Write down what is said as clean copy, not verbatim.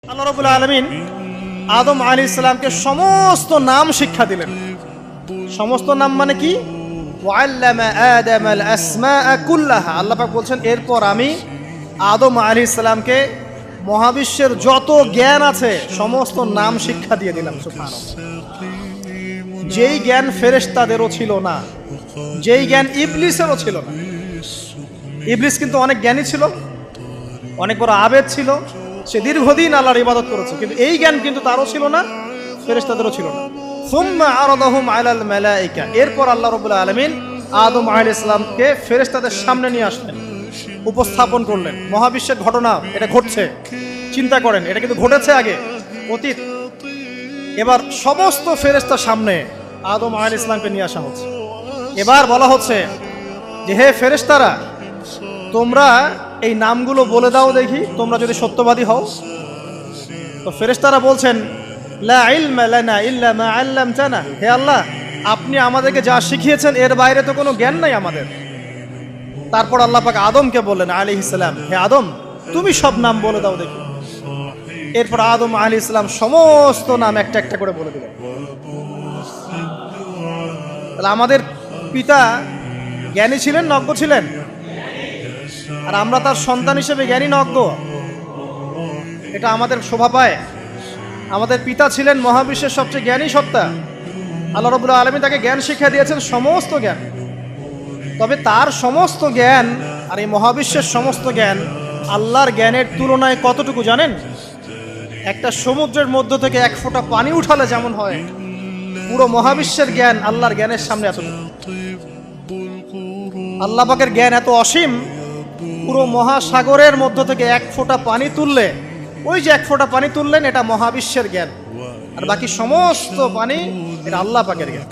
আল্লাহ রাব্বুল আলামিন আদম আলাইহিস সালামকে সমস্ত নাম শিক্ষা দিলেন। সমস্ত নাম মানে কি? ওয়াল্লামা আদামাল আসমাআ কুল্লাহা। আল্লাহ পাক বলছেন এরপর আমি আদম আলাইহিস সালামকে মহাবিশ্বের যত জ্ঞান আছে সমস্ত নাম শিক্ষা দিয়ে দিলাম। সুবহানাল্লাহ। যেই জ্ঞান ফেরেশতাদেরও ছিল না, যেই জ্ঞান ইবলিসেরও ছিল না। ইবলিস কিন্তু অনেক জ্ঞানী ছিল, অনেক বড় আবেদ ছিল, সে দীর্ঘদিন আল্লাহর ইবাদত করেছে, কিন্তু এই জ্ঞান কিন্তু তারও ছিল না, ফেরেশতাদেরও ছিল না। সুম্মা আরাদাহুম আলাল মালাইকা। এরপর আল্লাহ রাব্বুল আলামিন আদম আলাইহিস সালামকে ফেরেশতাদের সামনে নিয়ে আসলেন, উপস্থাপন করলেন। মহাবিশ্বের ঘটনা, এটা ঘটছে, চিন্তা করেন, এটা কিন্তু ঘটেছে আগে, অতীত। এবার সমস্ত ফেরেশতার সামনে আদম আলাইহিস সালামকে নিয়ে আসা হচ্ছে। এবার বলা হচ্ছে যে হে ফেরেশতারা, তোমরা এই নামগুলো বলে দাও দেখি, তোমরা যদি সত্যবাদী হও। তো ফেরেশতারা বলছেন লা ইলমা লানা ইল্লা মা আল্লামতানা। হে আল্লাহ, আপনি আমাদেরকে যা শিখিয়েছেন এর বাইরে তো কোনো জ্ঞান নাই আমাদের। তারপর আল্লাহ পাক আদমকে বললেন আলাইহিস সালাম, হে আদম, তুমি সব নাম বলে দাও দেখি। এরপর আদম আলাইহিস সালাম সমস্ত নাম একটা একটা করে বলে দিলেন। তাহলে আমাদের পিতা জ্ঞানী ছিলেন, নজ্ঞ ছিলেন, আর আমরা তার সন্তান হিসেবে জ্ঞানী নজ্ঞ। এটা আমাদের শোভা পায়। আমাদের পিতা ছিলেন মহাবিশ্বের সবচেয়ে জ্ঞানী সত্তা। আল্লাহ রাব্বুল আলামিন তাকে জ্ঞান শিক্ষা দিয়েছেন, সমস্ত জ্ঞান। তবে তার সমস্ত জ্ঞান আর এই মহাবিশ্বের সমস্ত জ্ঞান আল্লাহর জ্ঞানের তুলনায় কতটুকু জানেন? একটা সমুদ্রের মধ্য থেকে এক ফোঁটা পানি উঠালে যেমন হয়, পুরো মহাবিশ্বের জ্ঞান আল্লাহর জ্ঞানের সামনে এতটুকু। আল্লাহ পাকের জ্ঞান এত অসীম, পুরো মহাসাগরের মধ্য থেকে এক ফোঁটা পানি তুললে, ওই যে এক ফোঁটা পানি তুললেন, এটা মহাবিশ্বের জ্ঞান, আর বাকি সমস্ত পানি এটা আল্লাহ পাকের জ্ঞান।